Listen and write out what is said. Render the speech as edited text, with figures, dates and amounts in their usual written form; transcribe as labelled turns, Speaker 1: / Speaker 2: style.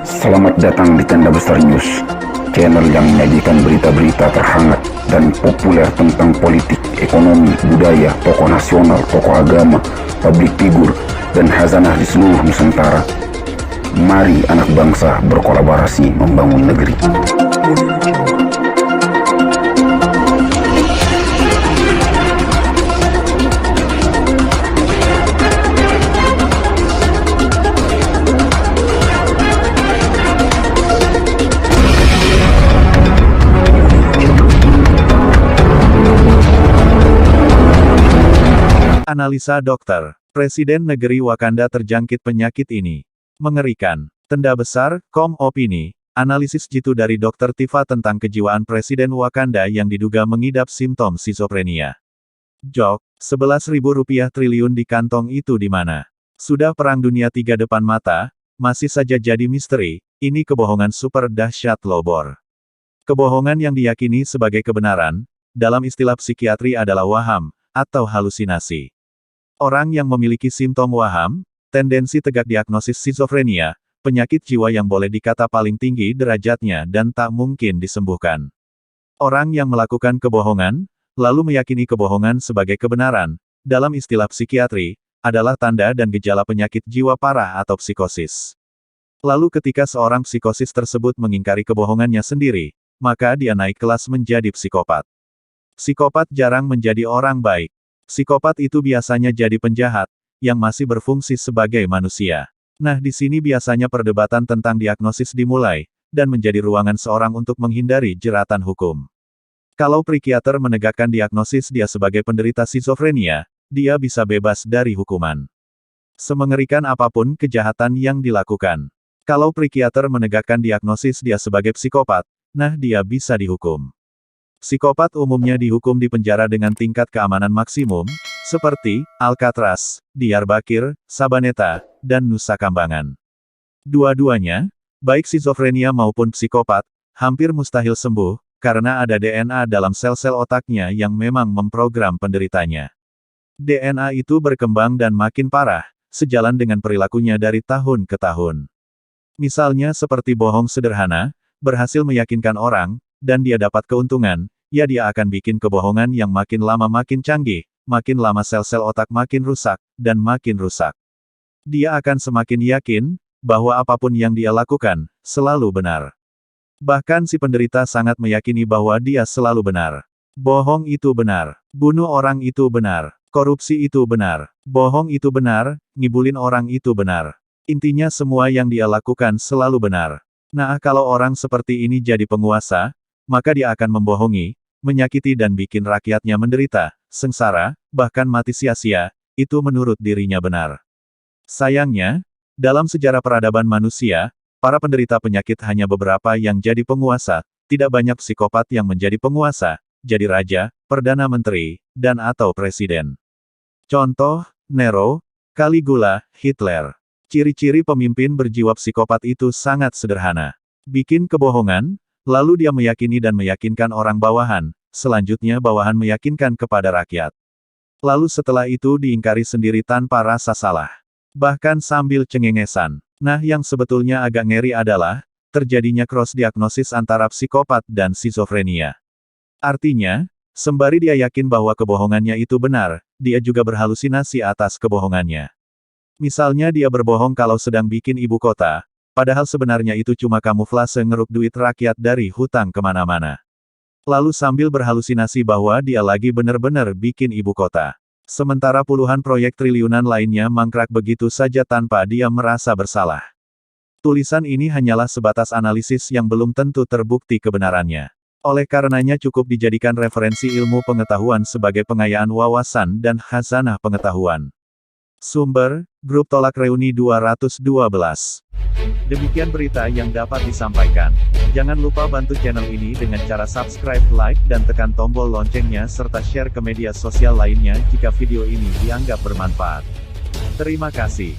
Speaker 1: Selamat datang di Tenda Besar News, channel yang menyajikan berita-berita terhangat dan populer tentang politik, ekonomi, budaya, tokoh nasional, tokoh agama, publik figur, dan khazanah di seluruh Nusantara. Mari anak bangsa berkolaborasi membangun negeri.
Speaker 2: Analisa dokter, Presiden Negeri Wakanda terjangkit penyakit ini. Mengerikan. Tenda Besar, Opini, analisis jitu dari Dr. Tifa tentang kejiwaan Presiden Wakanda yang diduga mengidap simptom skizofrenia. Jok, 11.000 rupiah triliun di kantong itu di mana? Sudah perang dunia 3 depan mata, masih saja jadi misteri, ini kebohongan super dahsyat lobor. Kebohongan yang diyakini sebagai kebenaran, dalam istilah psikiatri adalah waham, atau halusinasi. Orang yang memiliki simptom waham, tendensi tegak diagnosis skizofrenia, penyakit jiwa yang boleh dikata paling tinggi derajatnya dan tak mungkin disembuhkan. Orang yang melakukan kebohongan, lalu meyakini kebohongan sebagai kebenaran, dalam istilah psikiatri, adalah tanda dan gejala penyakit jiwa parah atau psikosis. Lalu ketika seorang psikosis tersebut mengingkari kebohongannya sendiri, maka dia naik kelas menjadi psikopat. Psikopat jarang menjadi orang baik. Psikopat itu biasanya jadi penjahat, yang masih berfungsi sebagai manusia. Nah, di sini biasanya perdebatan tentang diagnosis dimulai, dan menjadi ruangan seorang untuk menghindari jeratan hukum. Kalau psikiater menegakkan diagnosis dia sebagai penderita skizofrenia, dia bisa bebas dari hukuman. Semengerikan apapun kejahatan yang dilakukan. Kalau psikiater menegakkan diagnosis dia sebagai psikopat, nah dia bisa dihukum. Psikopat umumnya dihukum di penjara dengan tingkat keamanan maksimum, seperti Alcatraz, Diyarbakir, Sabaneta, dan Nusa Kambangan. Dua-duanya, baik skizofrenia maupun psikopat, hampir mustahil sembuh, karena ada DNA dalam sel-sel otaknya yang memang memprogram penderitanya. DNA itu berkembang dan makin parah, sejalan dengan perilakunya dari tahun ke tahun. Misalnya seperti bohong sederhana, berhasil meyakinkan orang, dan dia dapat keuntungan, ya dia akan bikin kebohongan yang makin lama makin canggih, makin lama sel-sel otak makin rusak, dan makin rusak. Dia akan semakin yakin, bahwa apapun yang dia lakukan, selalu benar. Bahkan si penderita sangat meyakini bahwa dia selalu benar. Bohong itu benar. Bunuh orang itu benar. Korupsi itu benar. Bohong itu benar, ngibulin orang itu benar. Intinya semua yang dia lakukan selalu benar. Nah, kalau orang seperti ini jadi penguasa, maka dia akan membohongi, menyakiti dan bikin rakyatnya menderita, sengsara, bahkan mati sia-sia, itu menurut dirinya benar. Sayangnya, dalam sejarah peradaban manusia, para penderita penyakit hanya beberapa yang jadi penguasa, tidak banyak psikopat yang menjadi penguasa, jadi raja, perdana menteri, dan atau presiden. Contoh, Nero, Caligula, Hitler. Ciri-ciri pemimpin berjiwa psikopat itu sangat sederhana. Bikin kebohongan, lalu dia meyakini dan meyakinkan orang bawahan, selanjutnya bawahan meyakinkan kepada rakyat. Lalu setelah itu diingkari sendiri tanpa rasa salah. Bahkan sambil cengengesan. Nah, yang sebetulnya agak ngeri adalah, terjadinya cross-diagnosis antara psikopat dan skizofrenia. Artinya, sembari dia yakin bahwa kebohongannya itu benar, dia juga berhalusinasi atas kebohongannya. Misalnya dia berbohong kalau sedang bikin ibu kota, padahal sebenarnya itu cuma kamuflase ngeruk duit rakyat dari hutang kemana-mana. Lalu sambil berhalusinasi bahwa dia lagi benar-benar bikin ibu kota. Sementara puluhan proyek triliunan lainnya mangkrak begitu saja tanpa dia merasa bersalah. Tulisan ini hanyalah sebatas analisis yang belum tentu terbukti kebenarannya. Oleh karenanya cukup dijadikan referensi ilmu pengetahuan sebagai pengayaan wawasan dan khazanah pengetahuan. Sumber, Grup Tolak Reuni 212. Demikian berita yang dapat disampaikan. Jangan lupa bantu channel ini dengan cara subscribe, like, dan tekan tombol loncengnya serta share ke media sosial lainnya jika video ini dianggap bermanfaat. Terima kasih.